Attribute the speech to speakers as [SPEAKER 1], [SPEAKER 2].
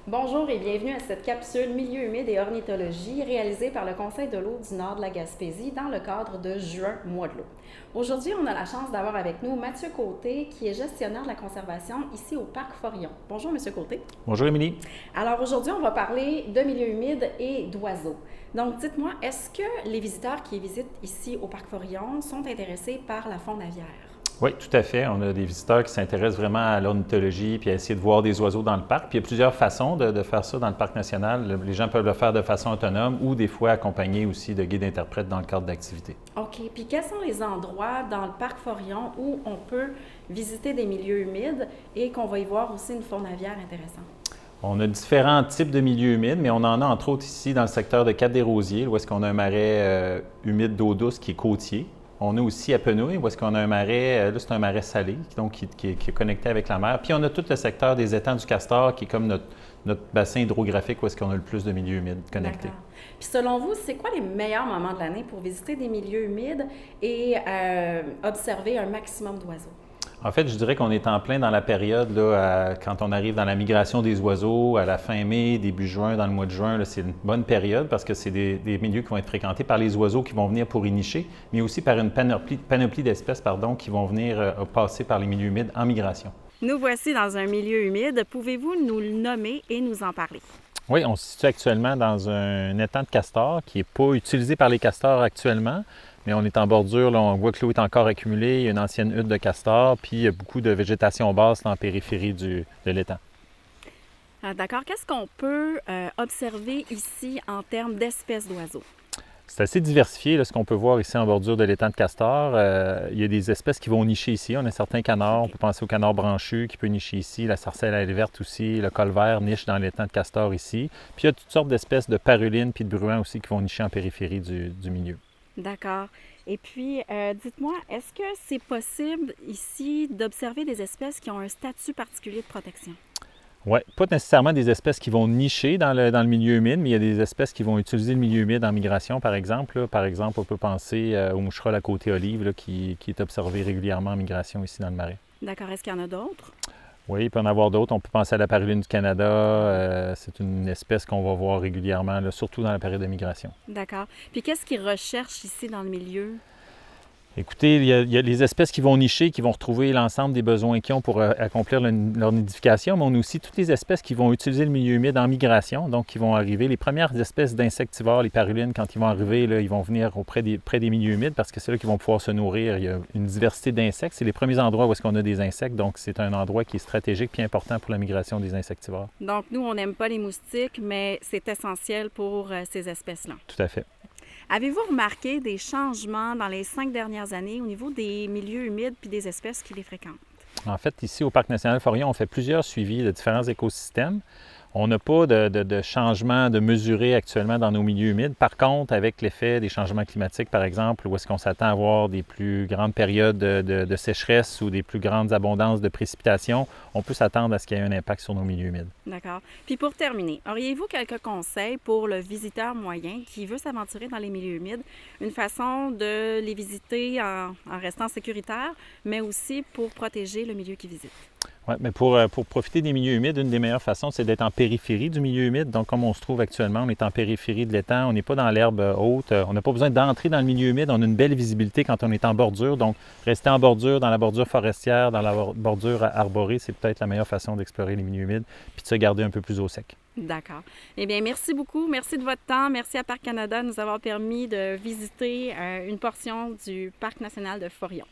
[SPEAKER 1] Bonjour et bienvenue à cette capsule Milieu humide et ornithologie réalisée par le Conseil de l'eau du Nord de la Gaspésie dans le cadre de Juin, mois de l'eau. Aujourd'hui, on a la chance d'avoir avec nous Mathieu Côté, qui est gestionnaire de la conservation ici au Parc Forillon. Bonjour, Monsieur Côté.
[SPEAKER 2] Bonjour Émilie.
[SPEAKER 1] Alors aujourd'hui, on va parler de milieu humide et d'oiseaux. Donc, dites-moi, est-ce que les visiteurs qui visitent ici au Parc Forillon sont intéressés par la faune aviaire?
[SPEAKER 2] Oui, tout à fait. On a des visiteurs qui s'intéressent vraiment à l'ornithologie puis à essayer de voir des oiseaux dans le parc. Puis il y a plusieurs façons de faire ça dans le parc national. Les gens peuvent le faire de façon autonome ou des fois accompagnés aussi de guides interprètes dans le cadre d'activités.
[SPEAKER 1] OK. Puis quels sont les endroits dans le Parc Forillon où on peut visiter des milieux humides et qu'on va y voir aussi une faune aviaire intéressante?
[SPEAKER 2] On a différents types de milieux humides, mais on en a entre autres ici dans le secteur de Cap-des-Rosiers, où est-ce qu'on a un marais humide d'eau douce qui est côtier. On a aussi à Penouille, où est-ce qu'on a un marais, là c'est un marais salé, donc qui est connecté avec la mer. Puis on a tout le secteur des étangs du Castor, qui est comme notre bassin hydrographique, où est-ce qu'on a le plus de milieux humides connectés.
[SPEAKER 1] D'accord. Puis selon vous, c'est quoi les meilleurs moments de l'année pour visiter des milieux humides et observer un maximum d'oiseaux?
[SPEAKER 2] En fait, je dirais qu'on est en plein dans la période, là, quand on arrive dans la migration des oiseaux, à la fin mai, début juin, dans le mois de juin, là, c'est une bonne période parce que c'est des milieux qui vont être fréquentés par les oiseaux qui vont venir pour y nicher, mais aussi par une panoplie d'espèces qui vont venir passer par les milieux humides en migration.
[SPEAKER 1] Nous voici dans un milieu humide. Pouvez-vous nous le nommer et nous en parler?
[SPEAKER 2] Oui, on se situe actuellement dans un étang de castor qui n'est pas utilisé par les castors actuellement, mais on est en bordure, là, on voit que l'eau est encore accumulée, il y a une ancienne hutte de castor, puis il y a beaucoup de végétation basse là, en périphérie de l'étang.
[SPEAKER 1] Ah, d'accord. Qu'est-ce qu'on peut observer ici en termes d'espèces d'oiseaux?
[SPEAKER 2] C'est assez diversifié, là, ce qu'on peut voir ici en bordure de l'étang de castor. Il y a des espèces qui vont nicher ici. On a certains canards, on peut penser au canard branchu qui peut nicher ici, la sarcelle à aile verte aussi, le colvert niche dans l'étang de castor ici. Puis il y a toutes sortes d'espèces de parulines puis de bruins aussi qui vont nicher en périphérie du milieu.
[SPEAKER 1] D'accord. Et puis, dites-moi, est-ce que c'est possible ici d'observer des espèces qui ont un statut particulier de protection?
[SPEAKER 2] Oui, pas nécessairement des espèces qui vont nicher dans le milieu humide, mais il y a des espèces qui vont utiliser le milieu humide en migration, par exemple. Là. Par exemple, on peut penser au moucherolle à côté olive là, qui est observé régulièrement en migration ici dans le marais.
[SPEAKER 1] D'accord. Est-ce qu'il y en a d'autres?
[SPEAKER 2] Oui, il peut y en avoir d'autres. On peut penser à la paruline du Canada. C'est une espèce qu'on va voir régulièrement, là, surtout dans la période de migration.
[SPEAKER 1] D'accord. Puis qu'est-ce qu'ils recherchent ici dans le milieu?
[SPEAKER 2] Écoutez, il y a les espèces qui vont nicher, qui vont retrouver l'ensemble des besoins qu'ils ont pour accomplir leur nidification, mais on a aussi toutes les espèces qui vont utiliser le milieu humide en migration, donc qui vont arriver. Les premières espèces d'insectivores, les parulines, quand ils vont arriver, là, ils vont venir près des milieux humides parce que c'est là qu'ils vont pouvoir se nourrir. Il y a une diversité d'insectes. C'est les premiers endroits où est-ce qu'on a des insectes, donc c'est un endroit qui est stratégique et important pour la migration des insectivores.
[SPEAKER 1] Donc, nous, on n'aime pas les moustiques, mais c'est essentiel pour ces espèces-là.
[SPEAKER 2] Tout à fait.
[SPEAKER 1] Avez-vous remarqué des changements dans les 5 dernières années au niveau des milieux humides puis des espèces qui les fréquentent?
[SPEAKER 2] En fait, ici au Parc national Forillon, on fait plusieurs suivis de différents écosystèmes. On n'a pas de changement de mesurer actuellement dans nos milieux humides. Par contre, avec l'effet des changements climatiques, par exemple, où est-ce qu'on s'attend à avoir des plus grandes périodes de sécheresse ou des plus grandes abondances de précipitations, on peut s'attendre à ce qu'il y ait un impact sur nos milieux humides.
[SPEAKER 1] D'accord. Puis pour terminer, auriez-vous quelques conseils pour le visiteur moyen qui veut s'aventurer dans les milieux humides? Une façon de les visiter en restant sécuritaire, mais aussi pour protéger le milieu qu'ils visitent?
[SPEAKER 2] Oui, mais pour profiter des milieux humides, une des meilleures façons, c'est d'être en périphérie du milieu humide. Donc, comme on se trouve actuellement, on est en périphérie de l'étang, on n'est pas dans l'herbe haute, on n'a pas besoin d'entrer dans le milieu humide, on a une belle visibilité quand on est en bordure. Donc, rester en bordure, dans la bordure forestière, dans la bordure arborée, c'est peut-être la meilleure façon d'explorer les milieux humides, puis de se garder un peu plus au sec.
[SPEAKER 1] D'accord. Eh bien, merci beaucoup. Merci de votre temps. Merci à Parc Canada de nous avoir permis de visiter une portion du Parc national de Forillon.